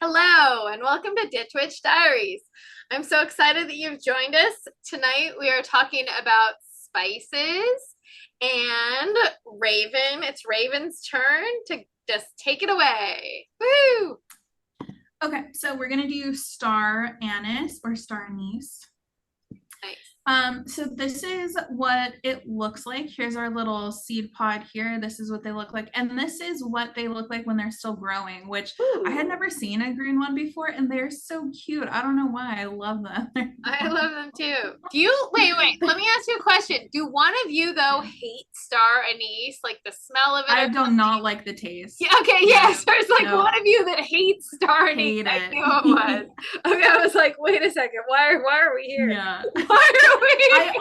Hello, and welcome to Ditch Witch Diaries. I'm so excited that you've joined us. Tonight we are talking about spices and Raven. It's Raven's turn to just take it away. Woo! Okay, so we're gonna do Star Anise or Star Anise. Nice. So this is what it looks like. Here's our little seed pod here. This is what they look like. And this is what they look like when they're still growing, which Ooh. I had never seen a green one before, and they're so cute. I don't know why. I love them. I love them too. Do you, wait, let me ask you a question. Do one of you though hate Star Anise, like the smell of it? I do not like the taste. Yeah, okay, yes. There's like one of you that hates Star Anise. I knew it was. Okay, I was like, wait a second. Why are we here? Yeah. Why are we here?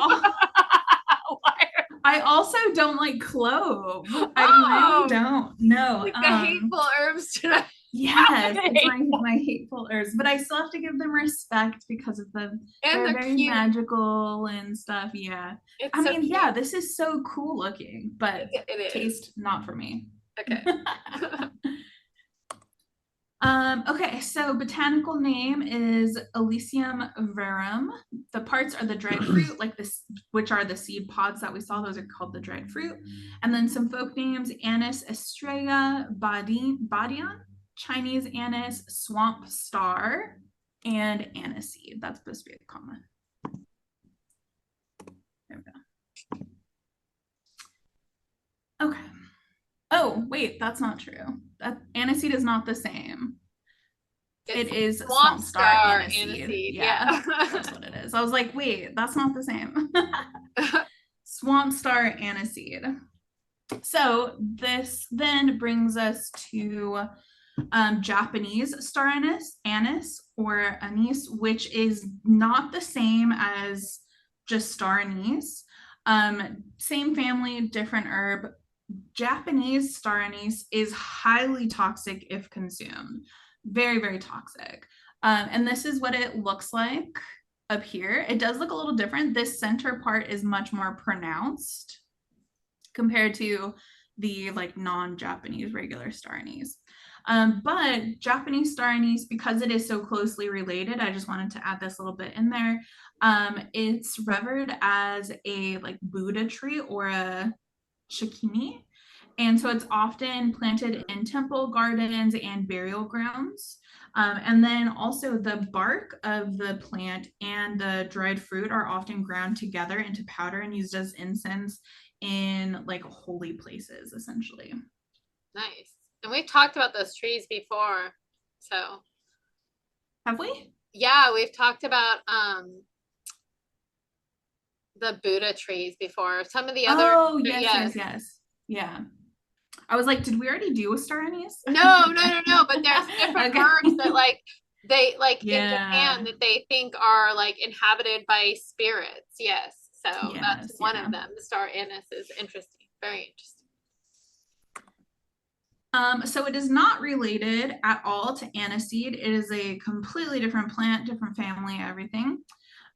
I also don't like clove. I really don't. No. Like the hateful herbs tonight. Yes, it's my hateful herbs, but I still have to give them respect because of them. And they're very cute. Magical and stuff. Yeah. I mean, yeah, this is so cool looking, but it taste not for me. Okay. Okay, so botanical name is Illicium verum. The parts are the dried fruit, like this, which are the seed pods that we saw. Those are called the dried fruit. And then some folk names: Anise estrella, badian, Chinese anise, swamp star, and aniseed. That's supposed to be a comma. There we go. Okay. Oh, wait, that's not true. That aniseed is not the same. It is swamp star aniseed. Yeah, that's what it is. I was like, wait, that's not the same. Swamp star aniseed. So this then brings us to Japanese star anise or anise, which is not the same as just star anise. Same family, different herb. Japanese star anise is highly toxic if consumed. Very, very toxic. And this is what it looks like up here. It does look a little different. This center part is much more pronounced compared to the like non-Japanese regular star anise. But Japanese star anise, because it is so closely related, I just wanted to add this little bit in there. It's revered as a like Buddha tree or a shikini. And so it's often planted in temple gardens and burial grounds. And then also the bark of the plant and the dried fruit are often ground together into powder and used as incense in like holy places, essentially. Nice. And we've talked about those trees before. So have we? Yeah, we've talked about the Buddha trees before. Some of the other yes. Yeah. I was like, did we already do a star anise? No. But there's different herbs that like they like in Japan that they think are like inhabited by spirits. Yes. So that's one of them. The star anise is interesting. Very interesting. So it is not related at all to aniseed. It is a completely different plant, different family, everything.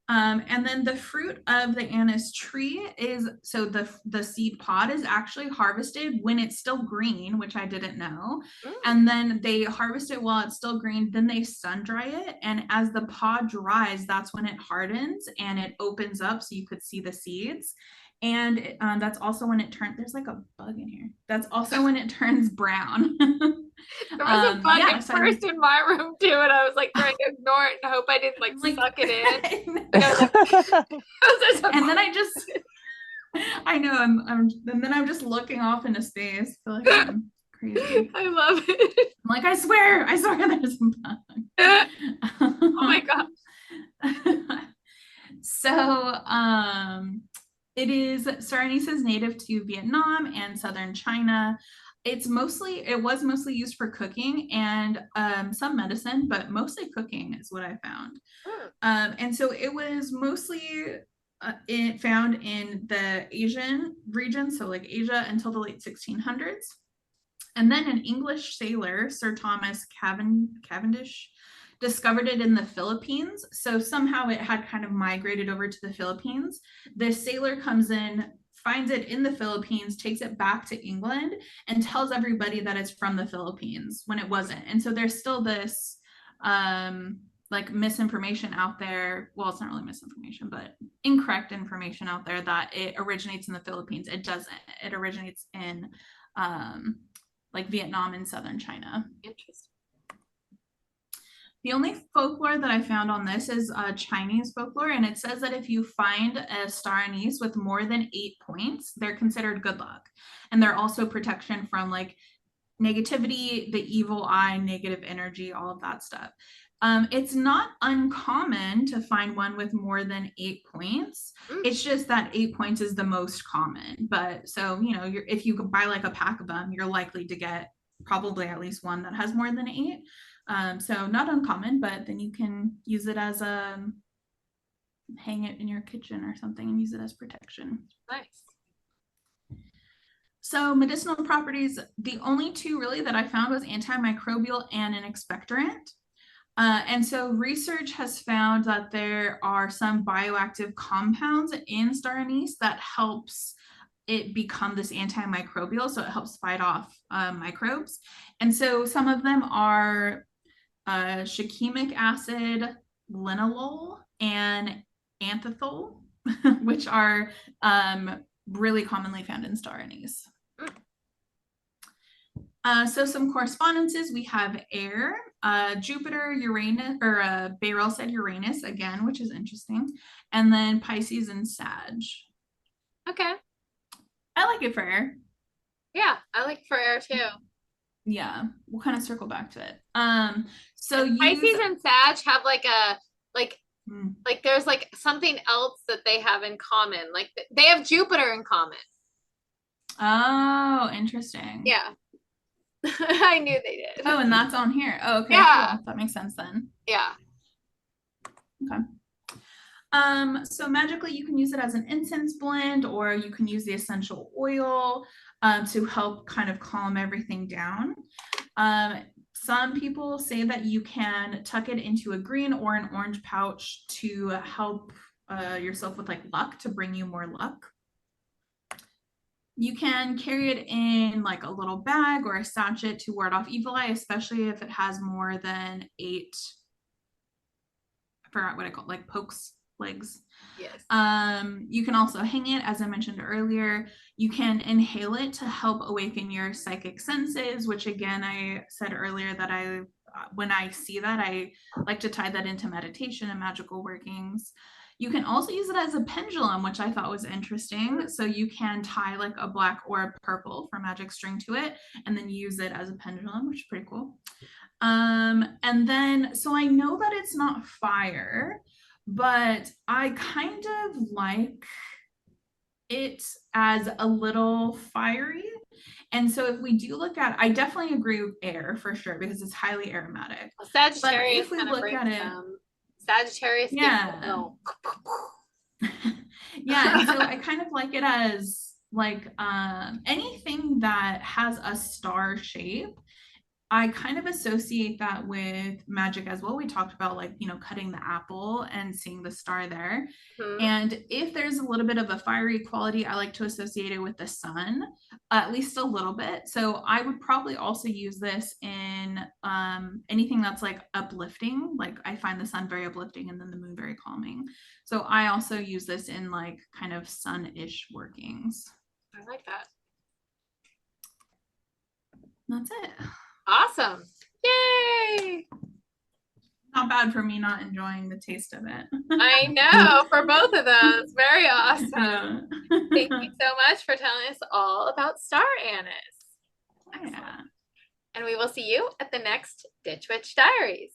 And then the fruit of the anise tree is, so the seed pod is actually harvested when it's still green, which I didn't know. And then they harvest it while it's still green, then they sun dry it. And as the pod dries, that's when it hardens and it opens up so you could see the seeds. And that's also when it turns, there's like a bug in here. That's also when it turns brown. There was a bug at first in my room too, and I was like trying to ignore it and hope I didn't like suck it in. And then I know and then I'm just looking off into space. I feel like I'm crazy. I love it. I'm like, I swear there's a bug. Oh my gosh. So it is Star Anise is native to Vietnam and southern China. It was mostly used for cooking and some medicine, but mostly cooking is what I found. And so it was mostly found in the Asian region, so like Asia, until the late 1600s. And then an English sailor, Sir Thomas Cavendish, discovered it in the Philippines. So somehow it had kind of migrated over to the Philippines. This sailor comes in, finds it in the Philippines, takes it back to England, and tells everybody that it's from the Philippines when it wasn't. And so there's still this like misinformation out there. Well, it's not really misinformation, but incorrect information out there that it originates in the Philippines. It doesn't. It originates in like Vietnam and southern China. Interesting. The only folklore that I found on this is Chinese folklore, and it says that if you find a Star Anise with more than 8 points, they're considered good luck. And they're also protection from like negativity, the evil eye, negative energy, all of that stuff. It's not uncommon to find one with more than 8 points. It's just that 8 points is the most common. But so, you know, if you buy like a pack of them, you're likely to get probably at least one that has more than 8. So not uncommon, but then you can use it as a hang it in your kitchen or something and use it as protection. Nice. So medicinal properties, the only two really that I found was antimicrobial and an expectorant. And so research has found that there are some bioactive compounds in Star Anise that helps it become this antimicrobial. So it helps fight off microbes. And so some of them are shikimic acid, linalool, and anthethol, which are really commonly found in Star Anise. So some correspondences, we have air, Jupiter, Uranus, or Beryl said Uranus again, which is interesting. And then Pisces and Sag. Okay. I like it for air. Yeah, I like for air too. Yeah, we'll kind of circle back to it. So Pisces and Sag have like a, like there's like something else that they have in common. Like they have Jupiter in common. Oh, interesting. Yeah. I knew they did. Oh, and that's on here. Oh, okay. Yeah. Cool. That makes sense then. Yeah. Okay. So magically you can use it as an incense blend, or you can use the essential oil to help kind of calm everything down. Some people say that you can tuck it into a green or an orange pouch to help yourself with like luck, to bring you more luck. You can carry it in like a little bag or a sachet to ward off evil eye, especially if it has more than 8, I forgot what I call it, like pokes, legs. Yes. You can also hang it, as I mentioned earlier. You can inhale it to help awaken your psychic senses, which again, I said earlier that when I see that, I like to tie that into meditation and magical workings. You can also use it as a pendulum, which I thought was interesting. So you can tie like a black or a purple for magic string to it, and then use it as a pendulum, which is pretty cool. And then, so I know that it's not fire, but I kind of like it as a little fiery. And so if we do look at, I definitely agree with air for sure, because it's highly aromatic. Well, Sagittarius, but if we look at it, Sagittarius, yeah. Yeah, and so I kind of like it as like anything that has a star shape. I kind of associate that with magic as well. We talked about like, you know, cutting the apple and seeing the star there. And if there's a little bit of a fiery quality, I like to associate it with the sun, at least a little bit. So I would probably also use this in anything that's like uplifting. Like I find the sun very uplifting and then the moon very calming. So I also use this in like kind of sun-ish workings. I like that. That's it. Awesome. Yay. Not bad for me not enjoying the taste of it. I know, for both of those. Very awesome. Thank you so much for telling us all about Star Anise. Yeah. And we will see you at the next Ditch Witch Diaries.